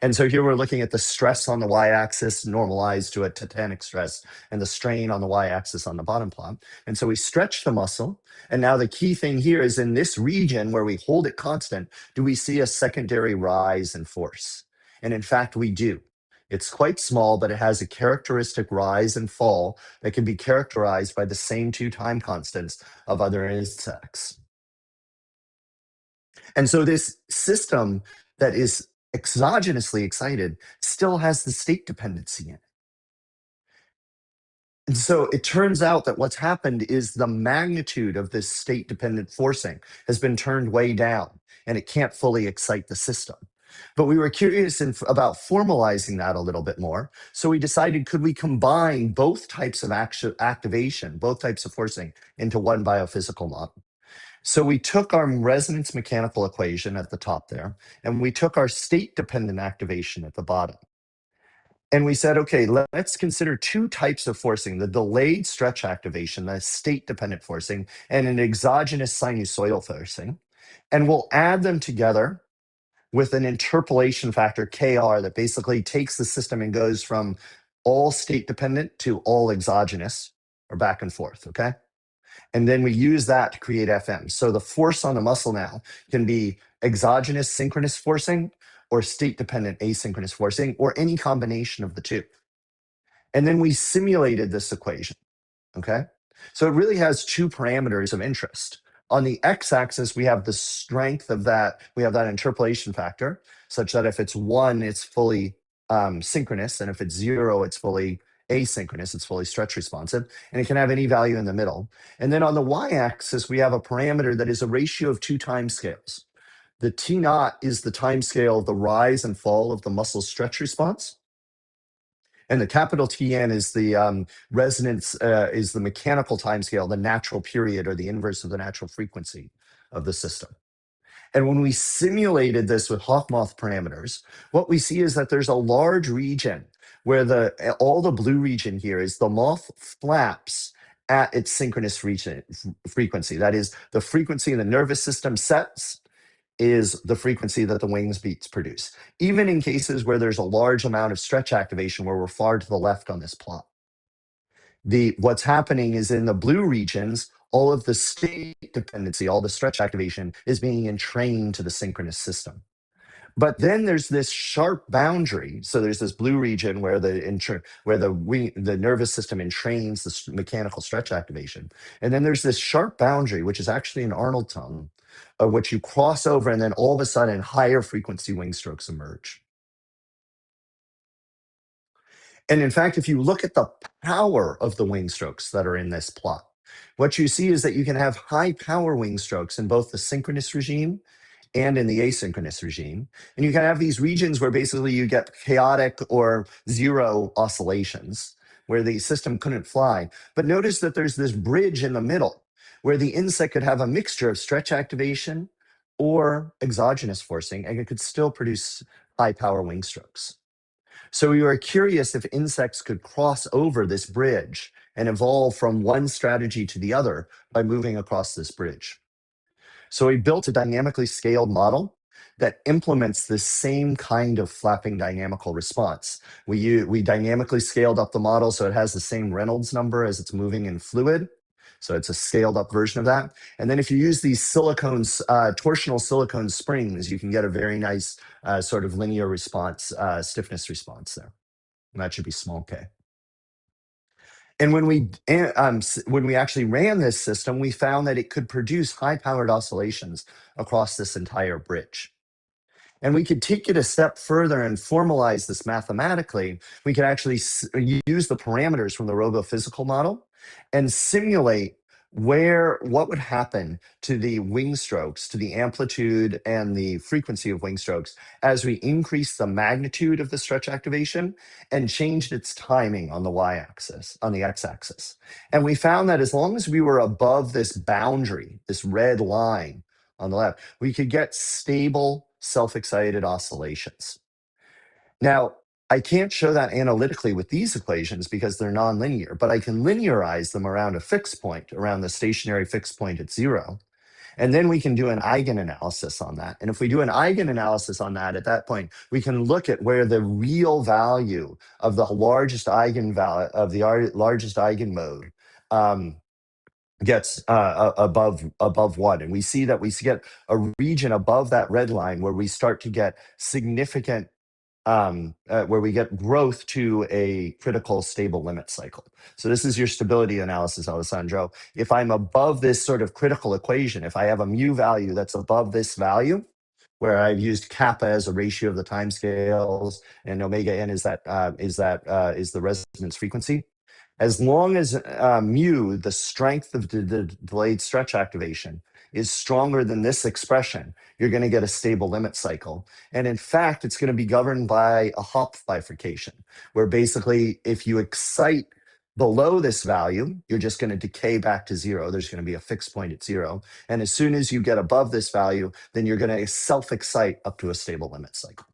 And so here we're looking at the stress on the y-axis normalized to a tetanic stress and the strain on the y-axis on the bottom plot. And so we stretch the muscle. And now the key thing here is in this region where we hold it constant, do we see a secondary rise in force? And in fact, we do. It's quite small, but it has a characteristic rise and fall that can be characterized by the same two time constants of other insects. And so this system that is exogenously excited still has the state dependency in it. And so it turns out that what's happened is the magnitude of this state dependent forcing has been turned way down and it can't fully excite the system. But we were curious about formalizing that a little bit more. So we decided, could we combine both types of activation, both types of forcing into one biophysical model? So we took our resonance mechanical equation at the top there, and we took our state-dependent activation at the bottom. And we said, okay, let's consider two types of forcing, the delayed stretch activation, the state-dependent forcing, and an exogenous sinusoidal forcing. And we'll add them together with an interpolation factor, KR, that basically takes the system and goes from all state-dependent to all exogenous, or back and forth, okay? And then we use that to create FM. So the force on the muscle now can be exogenous synchronous forcing or state-dependent asynchronous forcing or any combination of the two. And then we simulated this equation, okay? So it really has two parameters of interest. On the x-axis, we have the strength of that. We have that interpolation factor, such that if it's 1, it's fully synchronous, and if it's 0, it's fully asynchronous, it's fully stretch responsive, and it can have any value in the middle. And then on the y-axis, we have a parameter that is a ratio of 2 time scales. The T naught is the time scale of the rise and fall of the muscle stretch response. And the capital TN is the resonance, is the mechanical time scale, the natural period or the inverse of the natural frequency of the system. And when we simulated this with Hawk-Moth parameters, what we see is that there's a large region where all the blue region here is the moth flaps at its synchronous frequency. That is, the frequency the nervous system sets is the frequency that the wings beats produce, even in cases where there's a large amount of stretch activation where we're far to the left on this plot. What's happening is in the blue regions, all of the state dependency, all the stretch activation is being entrained to the synchronous system. But then there's this sharp boundary. So there's this blue region where the nervous system entrains the mechanical stretch activation, and then there's this sharp boundary, which is actually an Arnold tongue, of which you cross over, and then all of a sudden, higher frequency wing strokes emerge. And in fact, if you look at the power of the wing strokes that are in this plot, what you see is that you can have high power wing strokes in both the synchronous regime and in the asynchronous regime. And you can have these regions where basically you get chaotic or zero oscillations where the system couldn't fly. But notice that there's this bridge in the middle where the insect could have a mixture of stretch activation or exogenous forcing, and it could still produce high power wing strokes. So we were curious if insects could cross over this bridge and evolve from one strategy to the other by moving across this bridge. So we built a dynamically scaled model that implements the same kind of flapping dynamical response. We dynamically scaled up the model so it has the same Reynolds number as it's moving in fluid. So it's a scaled up version of that. And then if you use these silicones, torsional silicone springs, you can get a very nice sort of linear response, stiffness response there. And that should be small k. And when we actually ran this system, we found that it could produce high-powered oscillations across this entire bridge. And we could take it a step further and formalize this mathematically. We could actually use the parameters from the robophysical model and simulate what would happen to the wing strokes, to the amplitude and the frequency of wing strokes as we increase the magnitude of the stretch activation and changed its timing on the y-axis, on the x-axis. And we found that as long as we were above this boundary, this red line on the left, we could get stable self-excited oscillations. Now, I can't show that analytically with these equations because they're nonlinear, but I can linearize them around a fixed point, around the stationary fixed point at 0. And then we can do an eigenanalysis on that. And if we do an eigenanalysis on that, at that point, we can look at where the real value of the largest eigenvalue of the largest eigenmode gets above 1. And we see that we get a region above that red line where we start to get significant where we get growth to a critical stable limit cycle. So this is your stability analysis, Alessandro. If I'm above this sort of critical equation, if I have a mu value that's above this value, where I've used kappa as a ratio of the timescales, and omega n is the resonance frequency. As long as mu, the strength of the delayed stretch activation, is stronger than this expression, you're going to get a stable limit cycle. And in fact, it's going to be governed by a Hopf bifurcation, where basically if you excite below this value, you're just going to decay back to 0. There's going to be a fixed point at 0. And as soon as you get above this value, then you're going to self-excite up to a stable limit cycle.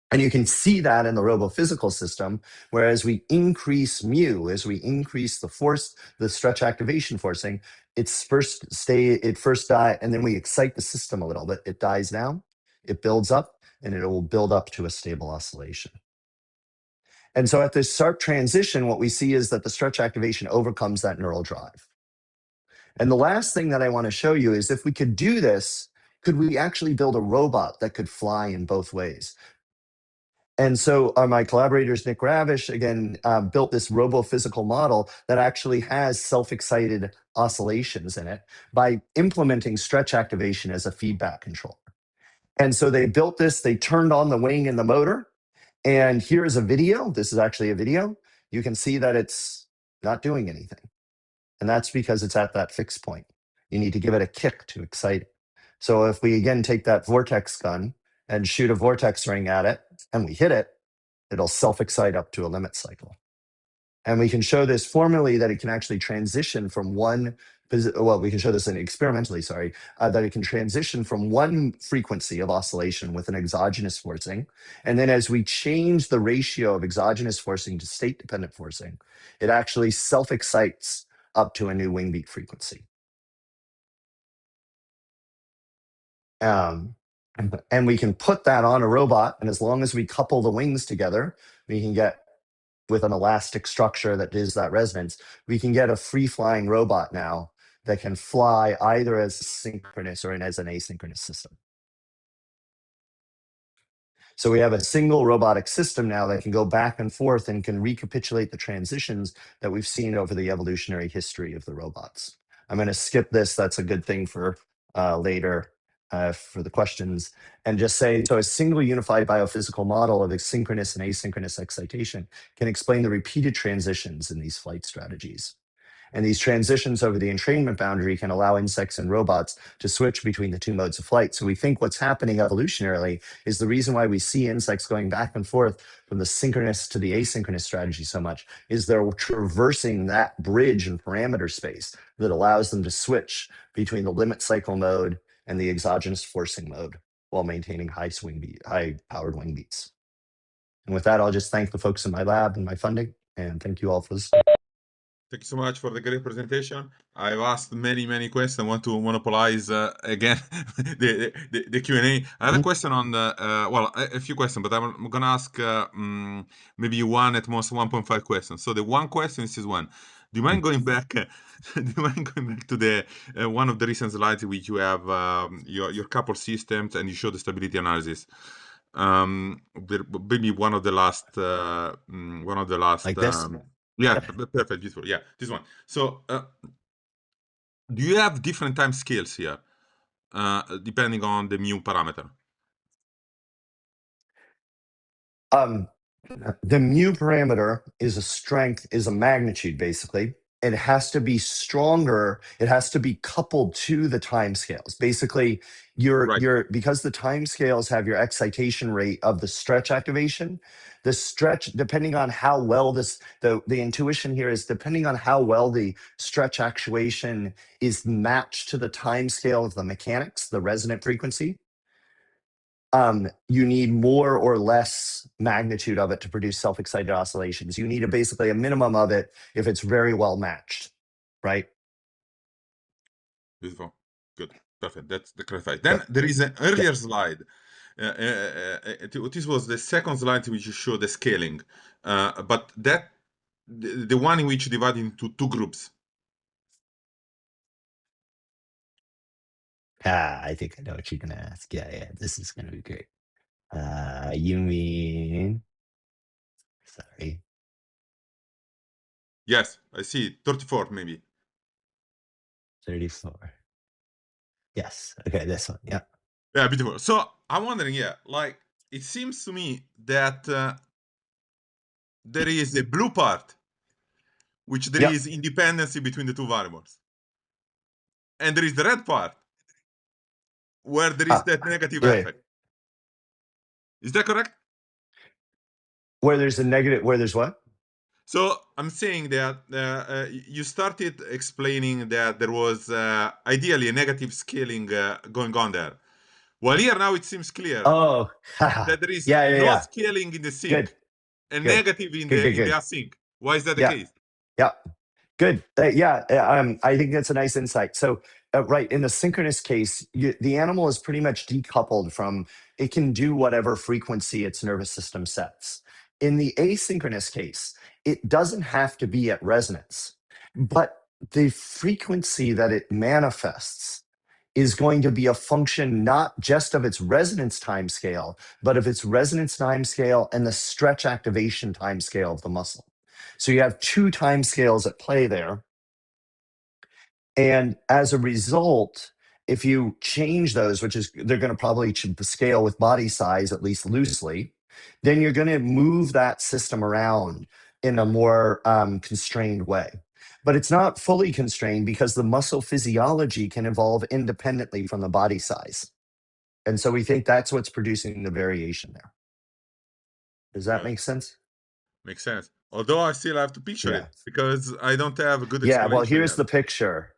And you can see that in the robophysical system, where as we increase mu, as we increase the force, the stretch activation forcing, it first die, and then we excite the system a little bit. It dies down, it builds up, and it will build up to a stable oscillation. And so at this sharp transition, what we see is that the stretch activation overcomes that neural drive. And the last thing that I want to show you is if we could do this, could we actually build a robot that could fly in both ways? And so my collaborators, Nick Ravish, again, built this robo-physical model that actually has self-excited oscillations in it by implementing stretch activation as a feedback controller. And so they built this, they turned on the wing and the motor, and here is a video. This is actually a video. You can see that it's not doing anything. And that's because it's at that fixed point. You need to give it a kick to excite it. So if we again take that vortex gun and shoot a vortex ring at it and we hit it, it'll self-excite up to a limit cycle. And we can show this formally that it can actually transition from we can show this experimentally, sorry, that it can transition from one frequency of oscillation with an exogenous forcing. And then as we change the ratio of exogenous forcing to state-dependent forcing, it actually self-excites up to a new wing beat frequency. And we can put that on a robot, and as long as we couple the wings together, we can get, with an elastic structure that is that resonance, we can get a free-flying robot now that can fly either as a synchronous or as an asynchronous system. So we have a single robotic system now that can go back and forth and can recapitulate the transitions that we've seen over the evolutionary history of the robots. I'm going to skip this. That's a good thing for later for the questions. And just say, so a single unified biophysical model of synchronous and asynchronous excitation can explain the repeated transitions in these flight strategies. And these transitions over the entrainment boundary can allow insects and robots to switch between the two modes of flight. So we think what's happening evolutionarily is the reason why we see insects going back and forth from the synchronous to the asynchronous strategy so much is they're traversing that bridge and parameter space that allows them to switch between the limit cycle mode and the exogenous forcing mode while maintaining high powered wing beats. And with that, I'll just thank the folks in my lab and my funding, and thank you all for listening. Thank you so much for the great presentation. I've asked many questions. I want to monopolize again the Q&A. I have a question on the, a few questions, but I'm going to ask maybe one at most 1.5 questions. So the one question is this one. Do you mind going back? Do you mind going back to the one of the recent slides in which you have your couple systems and you show the stability analysis? Maybe one of the last. Like this? Yeah, perfect, beautiful. Yeah, this one. So, do you have different time scales here, depending on the mu parameter? Um, the mu parameter is a strength, is a magnitude, basically. It has to be stronger. It has to be coupled to the time scales. Basically, Right. because the time scales have your excitation rate of the stretch activation, the stretch, depending on how well the intuition here is depending on how well the stretch actuation is matched to the time scale of the mechanics, the resonant frequency. You need more or less magnitude of it to produce self-excited oscillations. You need basically a minimum of it if it's very well matched, right? Beautiful. Good. Perfect. That's the clarified. Then Yep. there is an Yep. earlier slide. This was the second slide in which you show the scaling, but the one in which you divide into two groups. I think I know what you're gonna ask. Yeah, this is gonna be great. You mean? Sorry, Yes, I see. 34 maybe. 34. Yes. Okay, this one. Yeah. Yeah, beautiful. So I'm wondering, yeah, like it seems to me that there is a blue part, which there Yep. is independency between the two variables, and there is the red part where there is Ah, that negative yeah. effect. Is that correct? Where there's a negative, where there's what? So I'm saying that you started explaining that there was ideally a negative scaling going on there. Well, here now it seems clear Oh, that there is no yeah. scaling in the sync Good, and good, negative good, good, in the good. async. Why is that the Yeah, case? yeah. Good. I think that's a nice insight. So, right, in the synchronous case, the animal is pretty much decoupled from, it can do whatever frequency its nervous system sets. In the asynchronous case, it doesn't have to be at resonance, but the frequency that it manifests is going to be a function not just of its resonance time scale, but of its resonance time scale and the stretch activation time scale of the muscle. So you have two time scales at play there. And as a result, if you change those, which is they're going to probably scale with body size, at least loosely, then you're going to move that system around in a more constrained way. But it's not fully constrained because the muscle physiology can evolve independently from the body size. And so we think that's what's producing the variation there. Does that Good. make sense? Makes sense. Although I still have to picture Yeah. it because I don't have a good Yeah. Well, explanation here's yet. the picture.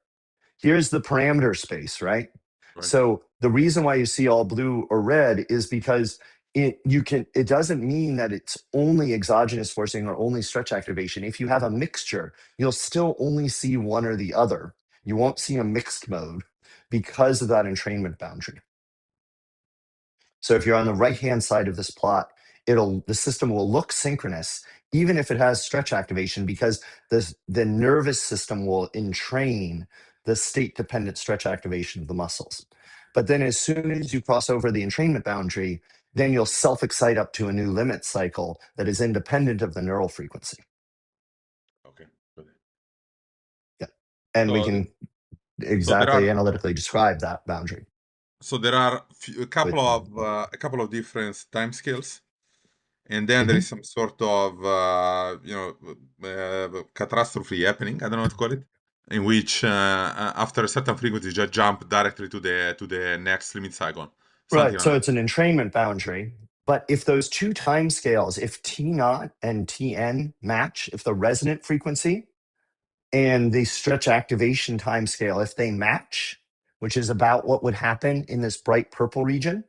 Here's the parameter space, right? Right. So the reason why you see all blue or red is because it doesn't mean that it's only exogenous forcing or only stretch activation. If you have a mixture, you'll still only see one or the other. You won't see a mixed mode because of that entrainment boundary. So if you're on the right-hand side of this plot, the system will look synchronous, even if it has stretch activation, because the nervous system will entrain the state-dependent stretch activation of the muscles. But then as soon as you cross over the entrainment boundary, then you'll self-excite up to a new limit cycle that is independent of the neural frequency. Okay. Good. Yeah. And we So, can so there exactly are analytically describe that boundary a with a couple of different time scales, and then there Mhm. is some sort of catastrophe happening. I don't know what to call it, in which after a certain frequency, just jump directly to the next limit cycle, something Right. like So that. it's an entrainment boundary. But if those two time scales, if T naught and Tn match, if the resonant frequency and the stretch activation time scale, if they match, which is about what would happen in this bright purple region,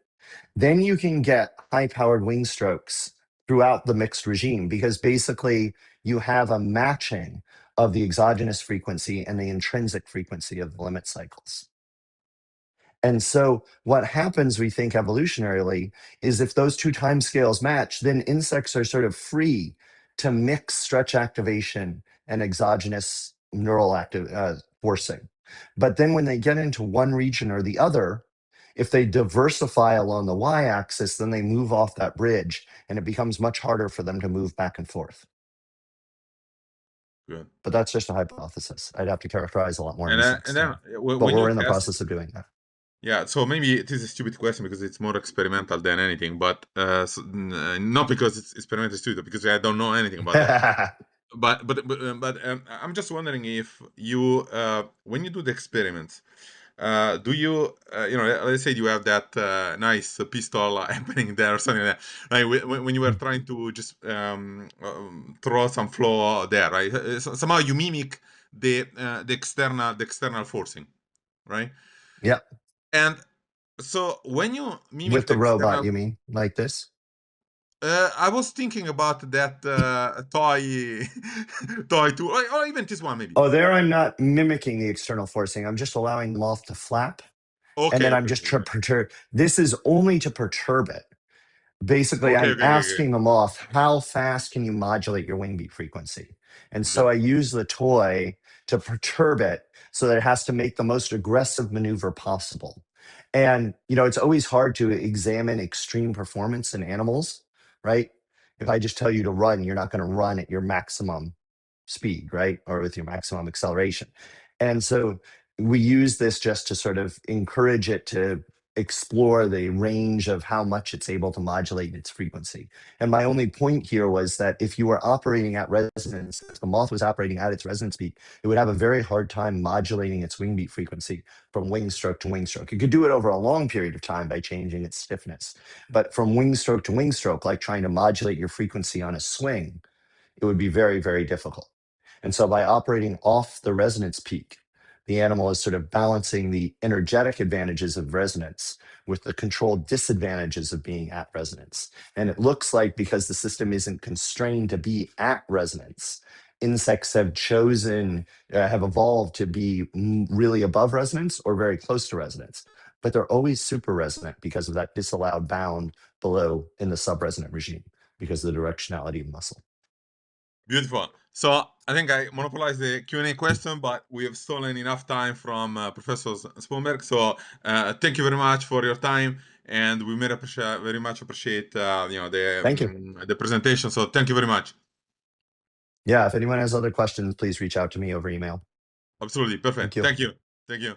then you can get high powered wing strokes throughout the mixed regime because basically you have a matching of the exogenous frequency and the intrinsic frequency of the limit cycles. And so, what happens, we think evolutionarily, is if those two time scales match, then insects are sort of free to mix stretch activation and exogenous neural forcing. But then, when they get into one region or the other, if they diversify along the y axis, then they move off that bridge and it becomes much harder for them to move back and forth. Good. But that's just a hypothesis. I'd have to characterize a lot more And insects then there. But when you we're in the test, process of doing yeah. So maybe it is a stupid question because it's more experimental than anything, but not because it's experimental stupid, because I don't know anything about that. that. But I'm just wondering if you when you do the experiments, do you let's say you have that nice pistol happening there or something like that, like when you were trying to just throw some flow there, right? Somehow you mimic the external forcing, right? Yep. And so when you mimic With the the robot, external, you mean like this? I was thinking about that toy, toy tool, or even this one maybe. Oh, there I'm not mimicking the external forcing. I'm just allowing the moth to flap, and Okay, then I'm okay, just okay, perturb. This is only to perturb it. Basically, okay, I'm okay, okay, okay. asking the moth, how fast can you modulate your wing beat frequency? And so Good. I use the toy to perturb it so that it has to make the most aggressive maneuver possible. And, it's always hard to examine extreme performance in animals, right? If I just tell you to run, you're not going to run at your maximum speed, right? Or with your maximum acceleration. And so we use this just to sort of encourage it to explore the range of how much it's able to modulate its frequency. And my only point here was that if you were operating at resonance, if the moth was operating at its resonance peak, it would have a very hard time modulating its wing beat frequency from wing stroke to wing stroke. It could do it over a long period of time by changing its stiffness. But from wing stroke to wing stroke, like trying to modulate your frequency on a swing, it would be very, very difficult. And so by operating off the resonance peak, the animal is sort of balancing the energetic advantages of resonance with the controlled disadvantages of being at resonance. And it looks like because the system isn't constrained to be at resonance, insects have have evolved to be really above resonance or very close to resonance. But they're always super resonant because of that disallowed bound below in the subresonant regime because of the directionality of muscle. Beautiful. So I think I monopolized the Q&A question, but we have stolen enough time from Professor Sponberg. So thank you very much for your time, and we very much appreciate Thank you. the presentation. So thank you very much. Yeah, if anyone has other questions, please reach out to me over email. Absolutely Thank perfect. you. Thank you. Thank you.